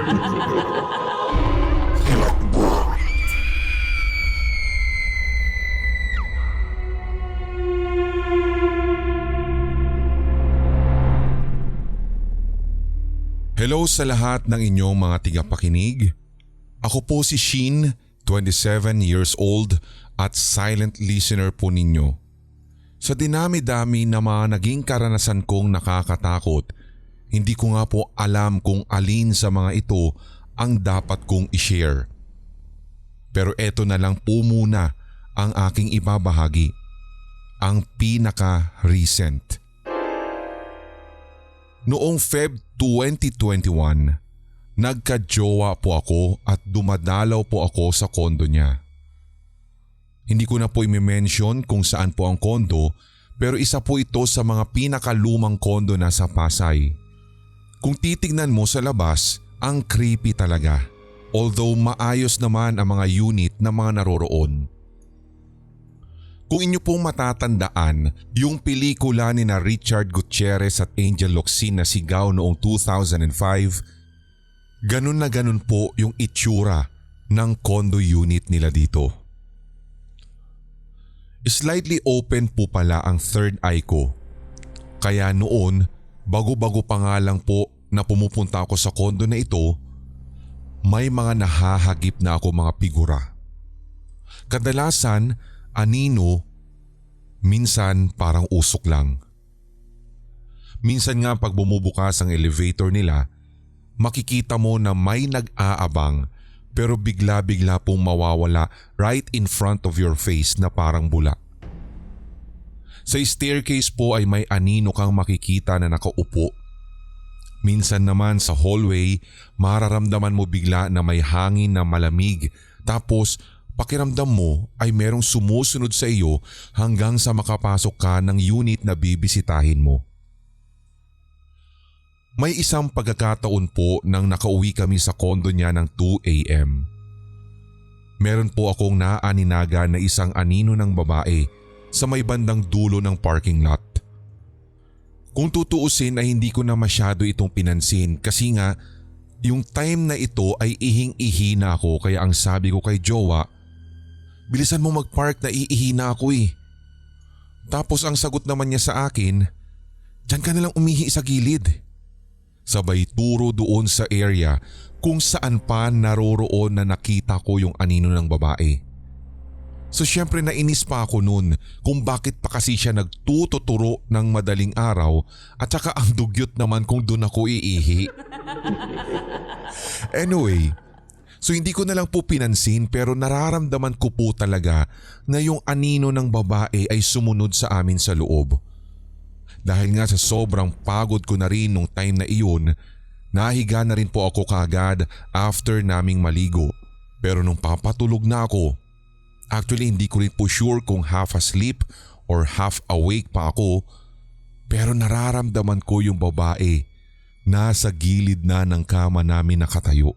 Hello sa lahat ng inyong mga tigapakinig. Ako po si Sheen, 27 years old at silent listener po ninyo. Sa dinami-dami na mga naging karanasan kong nakakatakot, hindi ko nga po alam kung alin sa mga ito ang dapat kong i-share. Pero eto na lang po muna ang aking ibabahagi, ang pinaka-recent. Noong Feb 2021, nagka-jowa po ako at dumadalaw po ako sa kondo niya. Hindi ko na po i-mention kung saan po ang kondo, pero isa po ito sa mga pinakalumang kondo na sa Pasay. Kung titignan mo sa labas, ang creepy talaga. Although maayos naman ang mga unit na mga naroroon. Kung inyo pong matatandaan, yung pelikula ni na Richard Gutierrez at Angel Locsin na Sigaw noong 2005, ganun na ganun po yung itsura ng condo unit nila dito. Slightly open po pala ang third eye ko. Kaya noon, bago-bago pa nga lang po na pumupunta ako sa condo na ito, may mga nahahagip na ako mga figura. Kadalasan, anino, minsan parang usok lang. Minsan nga pag bumubukas ang elevator nila, makikita mo na may nag-aabang pero bigla-bigla pong mawawala right in front of your face na parang bula. Sa staircase po ay may anino kang makikita na nakaupo. Minsan naman sa hallway, mararamdaman mo bigla na may hangin na malamig tapos pakiramdam mo ay merong sumusunod sa iyo hanggang sa makapasok ka ng unit na bibisitahin mo. May isang pagkakataon po nang nakauwi kami sa kondo niya ng 2 a.m. Meron po akong naaninaga na isang anino ng babae sa may bandang dulo ng parking lot. Kung tutuusin ay hindi ko na masyado itong pinansin kasi nga yung time na ito ay ihing-ihi na ako kaya ang sabi ko kay jowa, bilisan mo mag-park na iihi na ako eh. Tapos ang sagot naman niya sa akin, diyan ka nalang umihi sa gilid. Sabay turo doon sa area kung saan pa naroroon na nakita ko yung anino ng babae. So syempre nainis pa ako noon kung bakit pa kasi siya nagtututuro ng madaling araw at saka ang dugyot naman kung doon ako iihi. Anyway, so hindi ko na lang po pinansin pero nararamdaman ko po talaga na yung anino ng babae ay sumunod sa amin sa loob. Dahil nga sa sobrang pagod ko na rin nung time na iyon, nahiga na rin po ako kaagad after naming maligo. Pero nung papatulog na ako, actually hindi ko rin po sure kung half asleep or half awake pa ako, pero nararamdaman ko yung babae nasa gilid na ng kama namin nakatayo.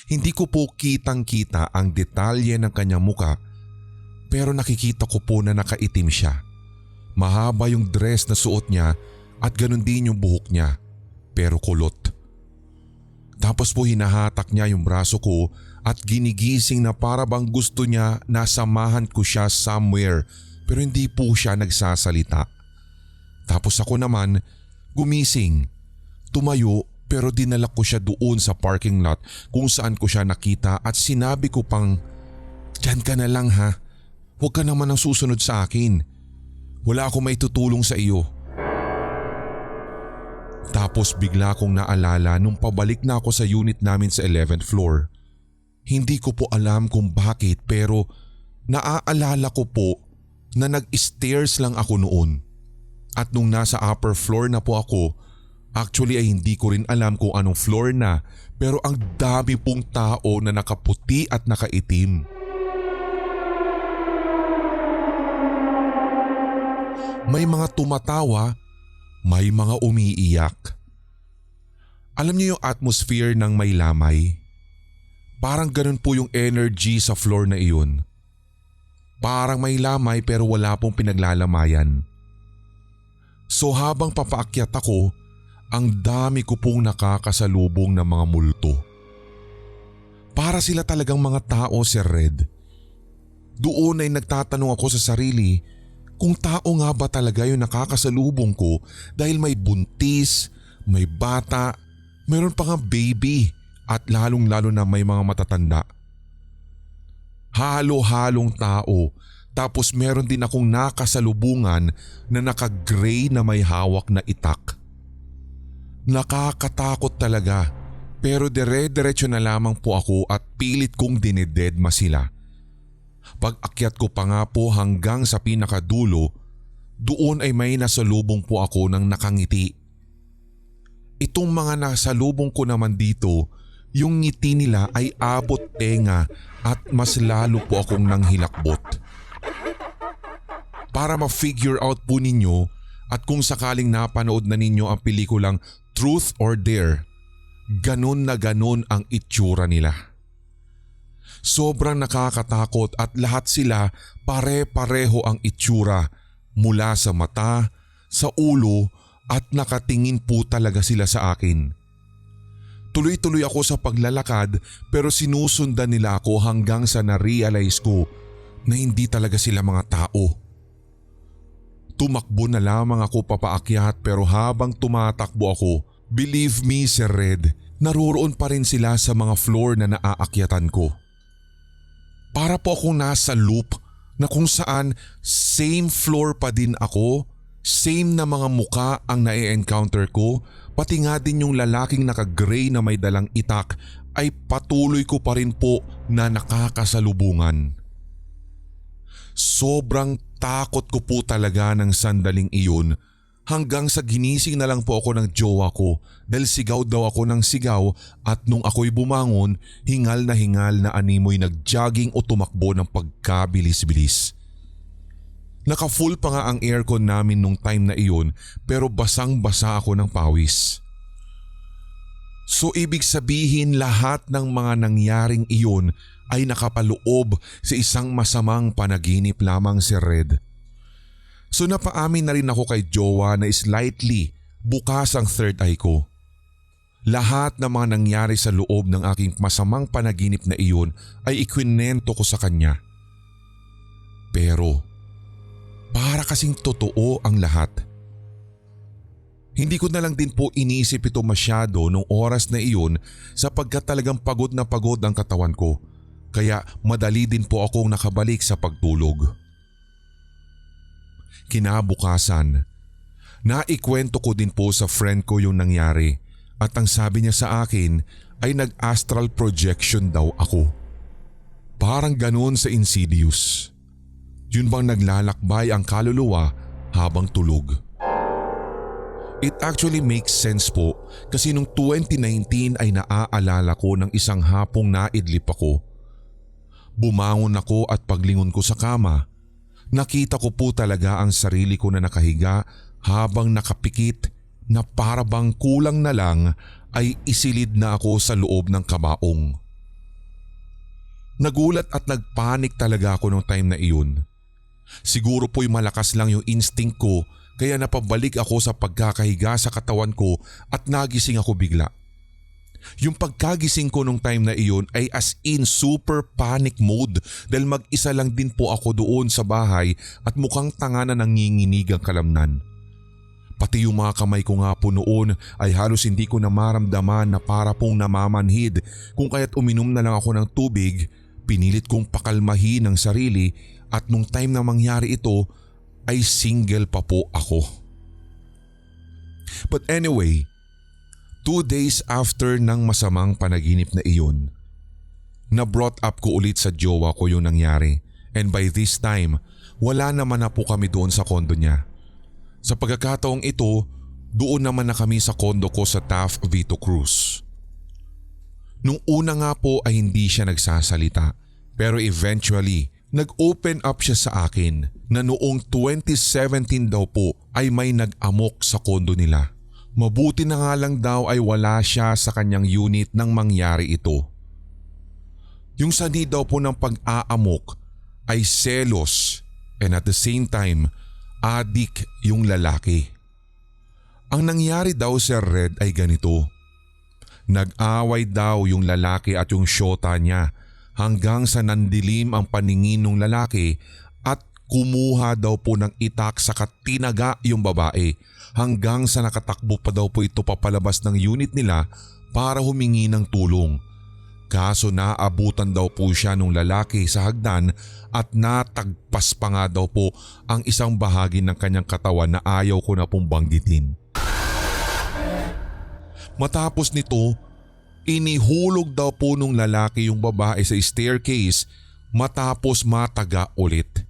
Hindi ko po kitang-kita ang detalye ng kanyang muka pero nakikita ko po na nakaitim siya. Mahaba yung dress na suot niya at ganun din yung buhok niya pero kulot. Tapos po hinahatak niya yung braso ko at ginigising na para bang gusto niya na samahan ko siya somewhere pero hindi po siya nagsasalita. Tapos ako naman gumising, tumayo pero dinala ko siya doon sa parking lot kung saan ko siya nakita at sinabi ko pang, "Diyan ka na lang ha, huwag ka naman ang susunod sa akin. Wala akong maitutulong sa iyo." Tapos bigla kong naalala nung pabalik na ako sa unit namin sa 11th floor. Hindi ko po alam kung bakit pero naaalala ko po na nag-stairs lang ako noon. At nung nasa upper floor na po ako, actually ay hindi ko rin alam kung anong floor na pero ang dami pong tao na nakaputi at nakaitim. May mga tumatawa, may mga umiiyak. Alam niyo yung atmosphere ng may lamay? Parang ganun po yung energy sa floor na iyon. Parang may lamay pero wala pong pinaglalamayan. So habang papaakyat ako ang dami ko pong nakakasalubong ng mga multo. Para sila talagang mga tao, Sir Red. Doon ay nagtatanong ako sa sarili kung tao nga ba talaga yung nakakasalubong ko dahil may buntis, may bata, mayroon pa nga baby at lalong-lalo na may mga matatanda. Halo-halong tao, tapos meron din akong nakasalubungan na naka-gray na may hawak na itak. Nakakatakot talaga, pero dire-diretso na lamang po ako at pilit kong dinededma sila. Pag-akyat ko pa nga po hanggang sa pinakadulo, doon ay may nasalubong po ako ng nakangiti. Itong mga nasalubong ko naman dito, yung ngiti nila ay abot tenga at mas lalo po akong nanghilakbot. Para ma-figure out po ninyo at kung sakaling napanood na ninyo ang pelikulang Truth or Dare, ganun na ganun ang itsura nila. Sobrang nakakatakot at lahat sila pare-pareho ang itsura mula sa mata, sa ulo at nakatingin po talaga sila sa akin. Tuloy-tuloy ako sa paglalakad pero sinusundan nila ako hanggang sa na-realize ko na hindi talaga sila mga tao. Tumakbo na lamang ako papaakyat pero habang tumatakbo ako, believe me Sir Red, naroroon pa rin sila sa mga floor na naaakyatan ko. Para po akong nasa loop na kung saan same floor pa din ako, same na mga muka ang na-encounter ko, pati nga din yung lalaking naka-gray na may dalang itak ay patuloy ko pa rin po na nakakasalubungan. Sobrang takot ko po talaga ng sandaling iyon hanggang sa ginising na lang po ako ng jowa ko dahil sigaw daw ako ng sigaw at nung ako'y bumangon, hingal na animoy nag-jogging o tumakbo ng pagkabilis-bilis. Naka-full pa nga ang aircon namin nung time na iyon pero basang-basa ako ng pawis. So ibig sabihin lahat ng mga nangyaring iyon ay nakapaloob sa isang masamang panaginip lamang si Red. So napaamin na rin ako kay jowa na slightly bukas ang third eye ko. Lahat ng mga nangyari sa loob ng aking masamang panaginip na iyon ay ikwinento ko sa kanya. Pero para kasing totoo ang lahat. Hindi ko na lang din po iniisip ito masyado nung oras na iyon sapagkat talagang pagod na pagod ang katawan ko. Kaya madali din po akong nakabalik sa pagtulog. Kinabukasan, naikwento ko din po sa friend ko yung nangyari at ang sabi niya sa akin ay nag-astral projection daw ako. Parang ganun sa Insidious. Yun bang naglalakbay ang kaluluwa habang tulog? It actually makes sense po kasi nung 2019 ay naaalala ko ng isang hapong naidlip ako. Bumangon ako at paglingon ko sa kama, nakita ko po talaga ang sarili ko na nakahiga habang nakapikit na para bang kulang na lang ay isilid na ako sa loob ng kabaong. Nagulat at nagpanik talaga ako nung time na iyon. Siguro po'y malakas lang yung instinct ko kaya napabalik ako sa pagkakahiga sa katawan ko at nagising ako bigla. Yung pagkagising ko nung time na iyon ay as in super panic mode dahil mag-isa lang din po ako doon sa bahay at mukhang tanga na nanginginig ang kalamnan. Pati yung mga kamay ko nga po noon ay halos hindi ko na maramdaman na para pong namamanhid kung kaya't uminom na lang ako ng tubig, pinilit kong pakalmahin ang sarili at nung time na mangyari ito ay single pa po ako. But anyway, 2 days after ng masamang panaginip na iyon, na-brought up ko ulit sa jowa ko yung nangyari and by this time, wala naman na po kami doon sa kondo niya. Sa pagkakataong ito, doon naman na kami sa kondo ko sa Taft Vito Cruz. Nung una nga po ay hindi siya nagsasalita pero eventually nag-open up siya sa akin na noong 2017 daw po ay may nag-amok sa kondo nila. Mabuti na nga lang daw ay wala siya sa kanyang unit nang mangyari ito. Yung sanhi daw po ng pag-aamok ay selos and at the same time adik yung lalaki. Ang nangyari daw Sir Red ay ganito. Nag-away daw yung lalaki at yung syota niya hanggang sa nandilim ang paningin ng lalaki at kumuha daw po ng itak sa tinaga yung babae hanggang sa nakatakbo pa daw po ito papalabas ng unit nila para humingi ng tulong. Kaso naabutan daw po siya ng lalaki sa hagdan at natagpas pa nga daw po ang isang bahagi ng kanyang katawan na ayaw ko na pong banggitin. Matapos nito, inihulog daw po nung lalaki yung babae sa staircase matapos mataga ulit.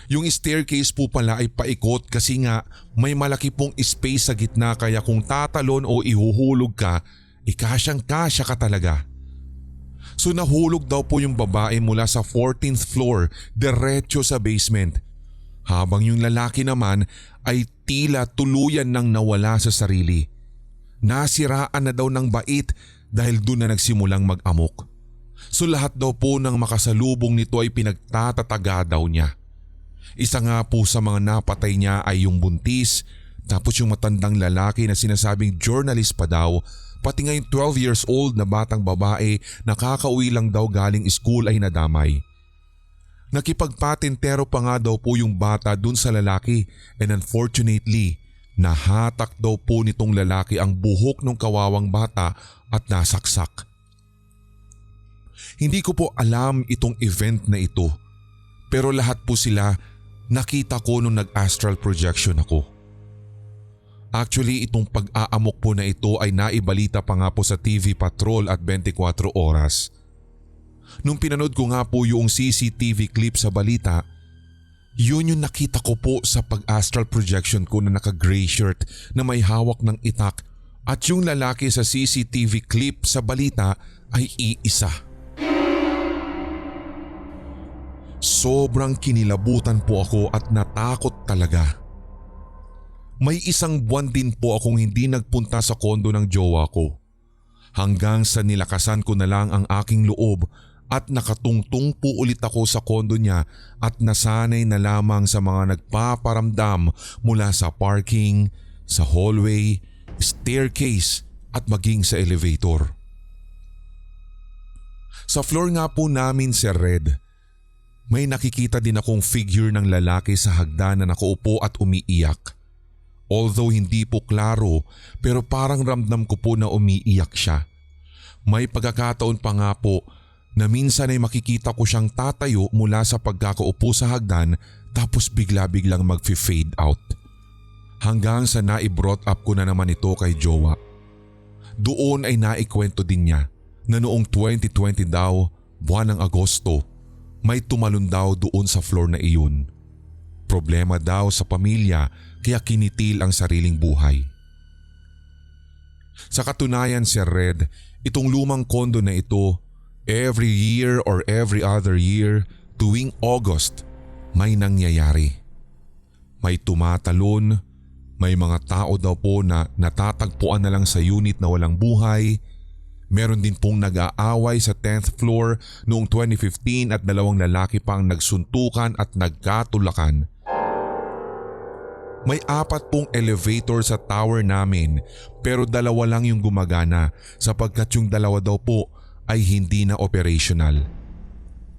Yung staircase po pala ay paikot kasi nga may malaki pong space sa gitna kaya kung tatalon o ihuhulog ka, kasyang-kasya ka talaga. So nahulog daw po yung babae mula sa 14th floor diretso sa basement. Habang yung lalaki naman ay tila tuluyan nang nawala sa sarili. Nasiraan na daw ng bait dahil doon na nagsimulang mag-amok. So lahat daw po ng makasalubong nito ay pinagtatataga daw niya. Isa nga po sa mga napatay niya ay yung buntis, tapos yung matandang lalaki na sinasabing journalist pa daw, pati nga yung 12 years old na batang babae na kakauwi lang daw galing school ay nadamay. Nakipagpatintero pa nga daw po yung bata dun sa lalaki and unfortunately, nahatak daw po nitong lalaki ang buhok ng kawawang bata at nasaksak. Hindi ko po alam itong event na ito, pero lahat po sila nakita ko nung nag-astral projection ako. Actually, itong pag-aamok po na ito ay naibalita pa nga po sa TV Patrol at 24 Oras. Nung pinanood ko nga po yung CCTV clip sa balita, yun yung nakita ko po sa pag-astral projection ko na naka-gray shirt na may hawak ng itak at yung lalaki sa CCTV clip sa balita ay iisa. Sobrang kinilabutan po ako at natakot talaga. May isang buwan din po akong hindi nagpunta sa kondo ng jowa ko. Hanggang sa nilakasan ko na lang ang aking loob at nakatungtong po ulit ako sa kondo niya at nasanay na lamang sa mga nagpaparamdam mula sa parking, sa hallway, staircase at maging sa elevator. Sa floor nga po namin Sir Red, may nakikita din akong figure ng lalaki sa hagdan na nakaupo at umiiyak. Although hindi po klaro pero parang ramdam ko po na umiiyak siya. May pagkakataon pa nga po na minsan ay makikita ko siyang tatayo mula sa pagkakaupo sa hagdan tapos bigla-biglang mag-fade out. Hanggang sa nai-brought up ko na naman ito kay jowa. Doon ay naikwento din niya na noong 2020 daw, buwan ng Agosto, may tumalon daw doon sa floor na iyon. Problema daw sa pamilya kaya kinitil ang sariling buhay. Sa katunayan Sir Red, itong lumang kondo na ito, every year or every other year, tuwing August, may nangyayari. May tumatalon, may mga tao daw po na natatagpuan na lang sa unit na walang buhay. Meron din pong nag-aaway sa 10th floor noong 2015 at dalawang lalaki pang nagsuntukan at nagkatulakan. May 4 pong elevator sa tower namin pero 2 lang yung gumagana sapagkat yung 2 daw po ay hindi na operational.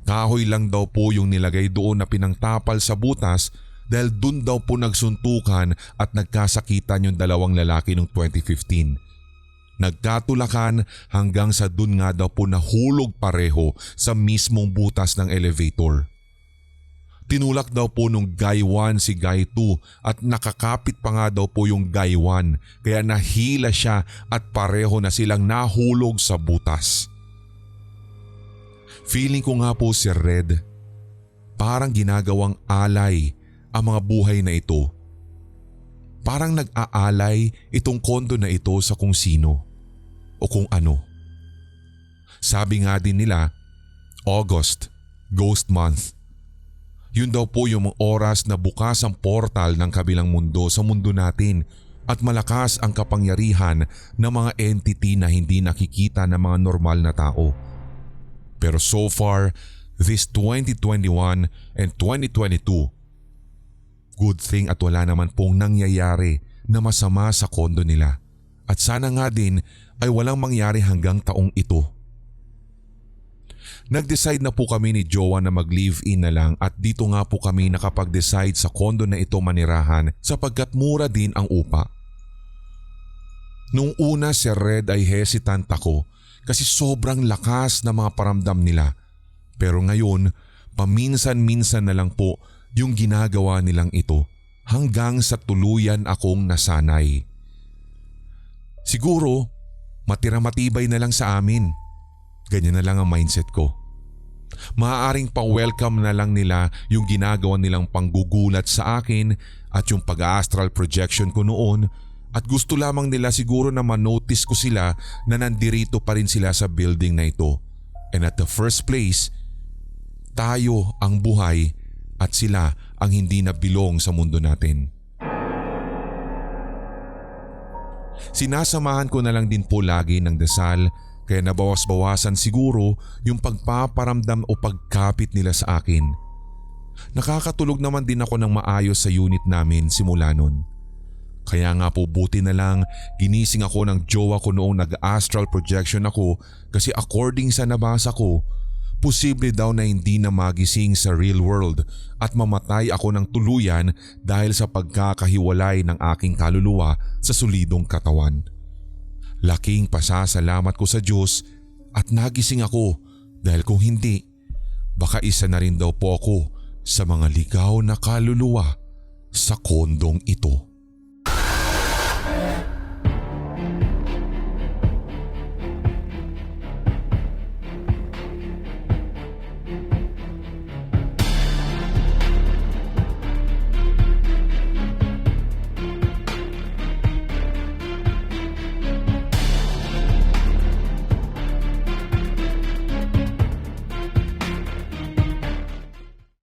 Kahoy lang daw po yung nilagay doon na pinangtapal sa butas dahil dun daw po nagsuntukan at nagkasakitan yung 2 lalaki noong 2015. Nagkatulakan hanggang sa dun nga daw po nahulog pareho sa mismong butas ng elevator. Tinulak daw po nung Guy 1 si Guy 2 at nakakapit pa nga daw po yung Guy 1 kaya nahila siya at pareho na silang nahulog sa butas. Feeling ko nga po Sir Red, parang ginagawang alay ang mga buhay na ito. Parang nag-aalay itong kondo na ito sa kung sino o kung ano. Sabi nga din nila, August, Ghost Month. Yun daw po yung mga oras na bukas ang portal ng kabilang mundo sa mundo natin at malakas ang kapangyarihan ng mga entity na hindi nakikita ng mga normal na tao. Pero so far, this 2021 and 2022, good thing at wala naman pong nangyayari na masama sa kondo nila at sana nga din ay walang mangyari hanggang taong ito. Nag-decide na po kami ni Jowa na mag-live-in na lang at dito nga po kami nakapag-decide sa kondo na ito manirahan sapagkat mura din ang upa. Nung una si Red ay hesitant ako kasi sobrang lakas na mga paramdam nila. Pero ngayon, paminsan-minsan na lang po yung ginagawa nilang ito hanggang sa tuluyan akong nasanay. Siguro, matira-matibay na lang sa amin. Ganyan na lang ang mindset ko. Maaaring pa-welcome na lang nila yung ginagawa nilang panggugulat sa akin at yung pag-astral projection ko noon at gusto lamang nila siguro na manotice ko sila na nandirito pa rin sila sa building na ito. And at the first place, tayo ang buhay at sila ang hindi na bilong sa mundo natin. Sinasamahan ko na lang din po lagi ng dasal kaya nabawas-bawasan siguro yung pagpaparamdam o pagkapit nila sa akin. Nakakatulog naman din ako ng maayos sa unit namin simula nun. Kaya nga po buti na lang ginising ako ng jowa ko noong nag-astral projection ako kasi according sa nabasa ko, posible daw na hindi na magising sa real world at mamatay ako ng tuluyan dahil sa pagkakahiwalay ng aking kaluluwa sa solidong katawan. Laking pasasalamat ko sa Diyos at nagising ako dahil kung hindi, baka isa na rin daw po ako sa mga ligaw na kaluluwa sa kondong ito.